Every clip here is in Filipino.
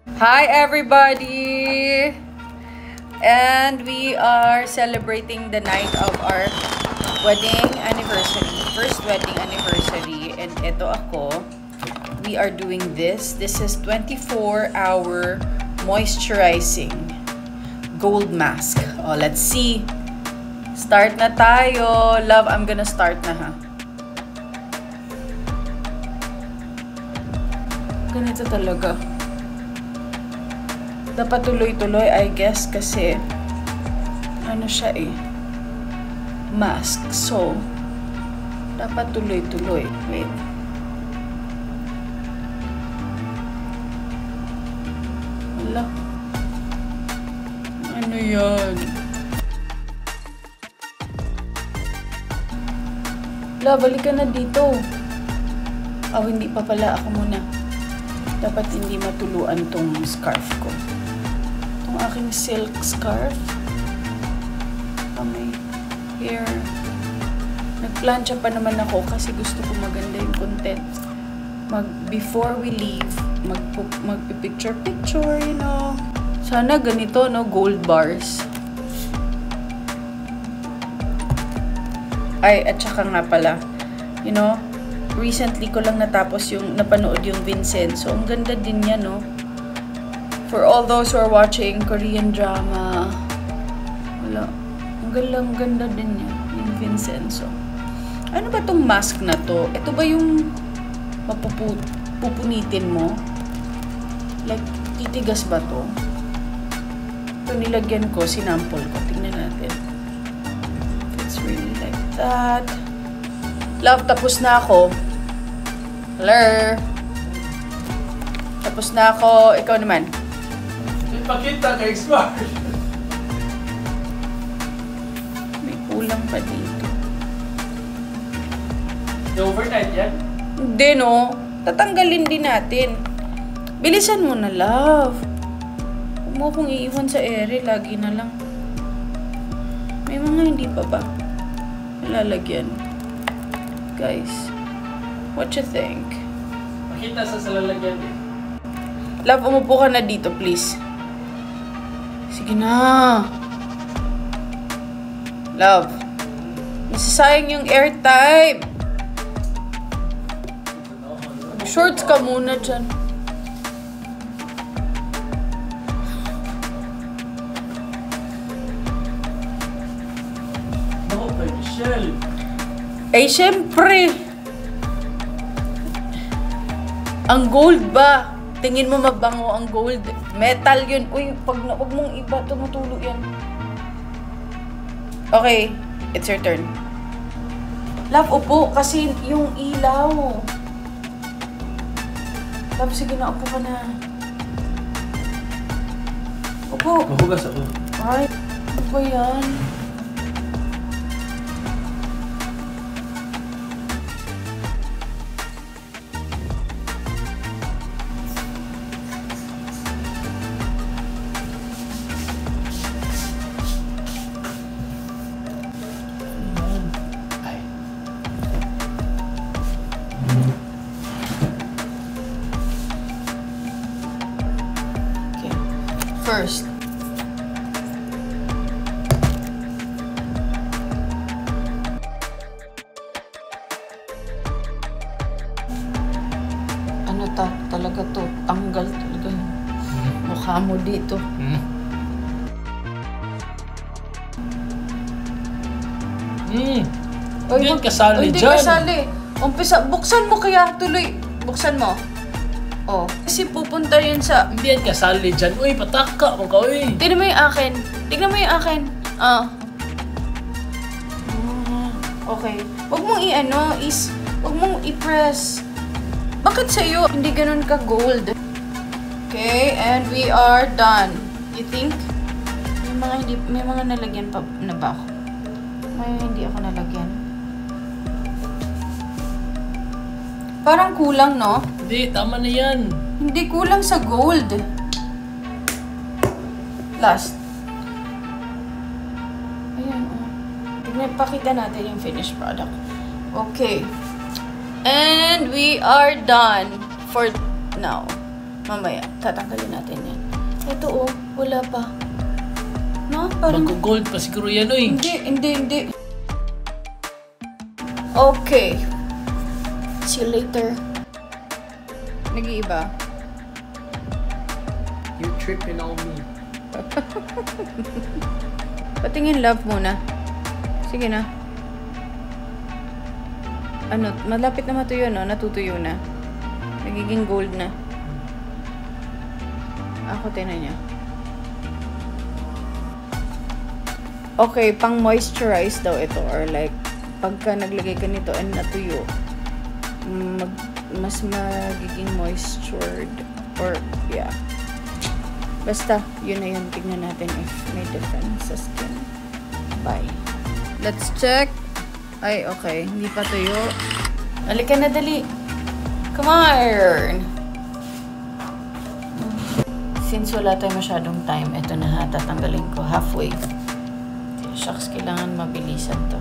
Hi everybody! And we are celebrating the night of our wedding anniversary. First wedding anniversary. And ito ako. We are doing this. This is 24-hour moisturizing gold mask. Oh, let's see. Start na tayo. Love, I'm gonna start na ha. Ganito talaga. Dapat tuloy-tuloy, I guess, kasi ano siya eh, mask. So, dapat tuloy-tuloy. Wait. Wala. Ano yan? La, balik ka na dito. Oh, hindi pa pala. Ako muna. Dapat hindi matuluan tong scarf ko. Itong aking silk scarf. May hair. Nagplancha pa naman ako kasi gusto ko maganda yung content. Before we leave, magpipicture-picture, you know. Sana ganito, no? Gold bars. Ay, at saka nga pala, you know, recently ko lang natapos napanood yung Vincenzo. Ang ganda din niya, no? For all those who are watching Korean drama, wala. Ang ganda din niya, yung Vincenzo. Ano ba tong mask na to? Ito ba yung pupunitin mo? Like, titigas ba to? Ito nilagyan ko, sinample ko. Tingnan natin. It's really like that. Love, tapos na ako. Hello? Tapos na ako. Ikaw naman. Ipakita kay Smart. May kulang pa dito. Overnight yan? Hindi, no? Tatanggalin din natin. Bilisan mo na, love. Huwag mo akong iiwan sa ere. Lagi na lang. May mga hindi pa ba? Lalagyan. Guys, what you think? Makita sa lalagyan eh. Love, umupo ka na dito, please. Sige na. Love, masasayang yung airtime. Shorts ka muna dyan. Ako kay Michelle. Eh, syempre. Ang gold ba? Tingin mo mabango ang gold? Metal yun. Uy, wag mong iba. Tumutulo yan. Okay. It's your turn. Love, upo. Kasi yung ilaw. Love, sige na. Upo ka na. Upo. Mahugas ako. Ay, ano ba yan? First, ano talaga to? Tanggal talaga yung mukha mo dito. Hindi kasali dyan. Hindi kasali. Umpisa, buksan mo kaya tuloy. Buksan mo. Oh. Kasi pupunta yun sa... Hindi yan kasali dyan. Uy, pataka mo ka, uy. Tignan mo yung akin. Tignan mo yung akin. Ah. Okay. Huwag mong huwag mong i-press. Bakit sa'yo hindi ganun ka gold? Okay, and we are done. You think? May mga nalagyan pa na ba ako? May hindi ako nalagyan. Parang kulang, no? Hindi, tama na yan. Hindi kulang sa gold. Last. Ayan, oh. Pakita natin yung finished product. Okay. And we are done for now. Mamaya, tatanggalin natin yan. Ito oh, wala pa. No? Parang... Mag-gold pa siguro yan, uy. Hindi. Okay. See you later. Nag-iiba? You tripping on me. Patingin love muna. Sige na. Ano, malapit na matuyo, no? Natutuyo na. Nagiging gold na. Ako, tinan niya. Okay, pang moisturize daw ito. Or like, pagka naglagay ka nito and natuyo, mas magiging moistured. Or, yeah. Basta, yun na yun. Tignan natin if may difference sa skin. Bye. Let's check. Ay, okay. Hindi pa tuyo. Halika na, dali. Come on! Since wala tayo masyadong time, ito na ha, tatanggalin ko halfway. Shucks, kailangan mabilisan to.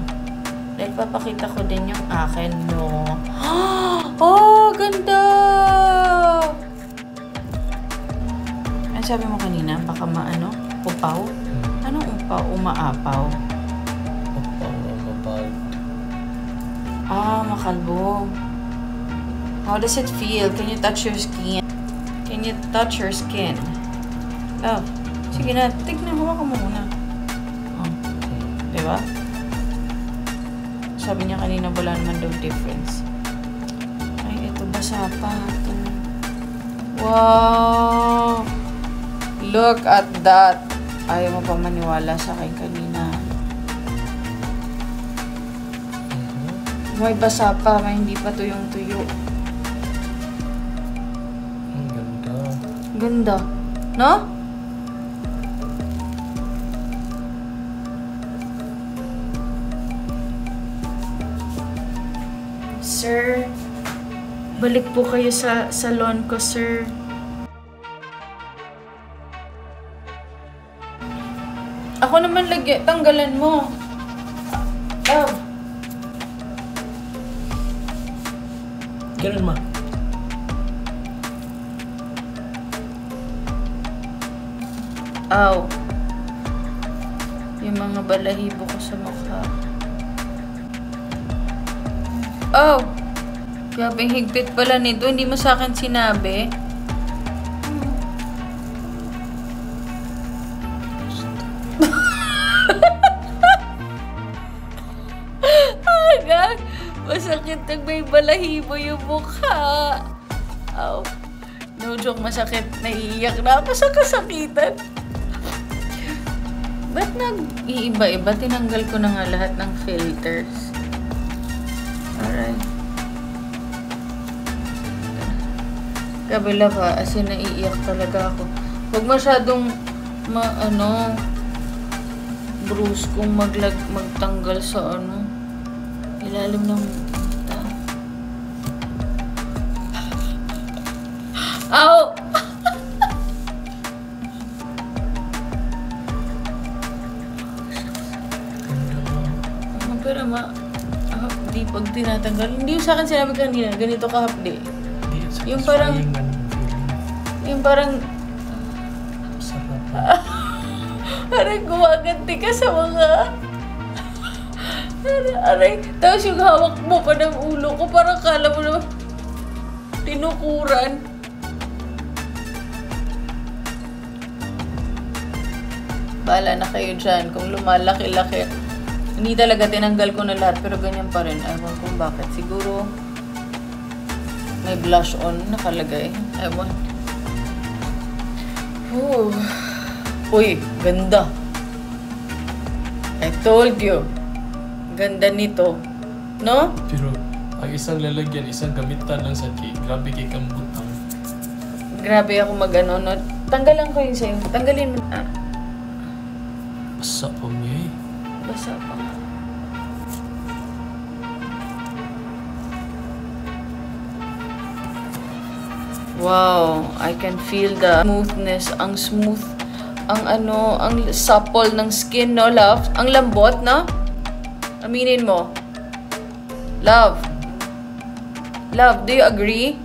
Dahil papakita ko din yung akin, no? Oh, ganda! Ano sabi mo kanina? Baka maano? Upaw? Anong upaw? Umaapaw? Upaw, mabag. Ah, makalbo. How does it feel? Can you touch your skin? Can you touch your skin? Oh, sige na. Tignan, hawakan mo muna. Oh. Diba? Sabi niya kanina wala naman daw difference. Ay, ito basa pa. Ito. Wow! Look at that! Ayaw mo pa maniwala sa akin kanina. May basa pa, may hindi pa tuyong-tuyo. Ang ganda. Ganda. No? Sir, balik po kayo sa salon ko, sir. Ako naman tanggalan mo. Oh. Ganun ma. Aw. Yung mga balahibo ko sa mukha. Oh! Grabing higpit pala nito. Hindi mo sa akin sinabi. Agad! Masakit nag may balahibo yung mukha. Aw. No joke, masakit. Naiiyak na ako sa kasakitan. Ba't nag-iiba-iba? Tinanggal ko na nga lahat ng filters. Alright. Kabila pa, as in naiiyak talaga ako. Huwag masyadong bruise kung magtanggal sa ilalim ng mata. Ow! Pero di pag tinatanggal. Hindi yung sa akin sinabi kanina, ganito kahapdi. Yung parang sarap. parang gumaganti ka sa mga aray. Tapos yung hawak mo pa ng ulo ko, parang kala mo na tinukuran. Bahala na kayo dyan. Kung lumalaki-laki. Hindi talaga tinanggal ko na lahat, pero ganyan pa rin. Ewan kung bakit. Siguro, may blush on nakalagay. Ewan. Uy, ganda. I told you. Ganda nito. No? Pero, ang isang lalagyan, isang gamitan lang sa cake. Grabe kay kambutang. Grabe ako no? Tanggalan ko yun sa'yo. Tanggalin mo. Basa pa niya eh. Basa pa. Wow, I can feel the smoothness. Ang smooth. Ang supple ng skin, no, love? Ang lambot, no? Aminin mo. Love. Love, do you agree?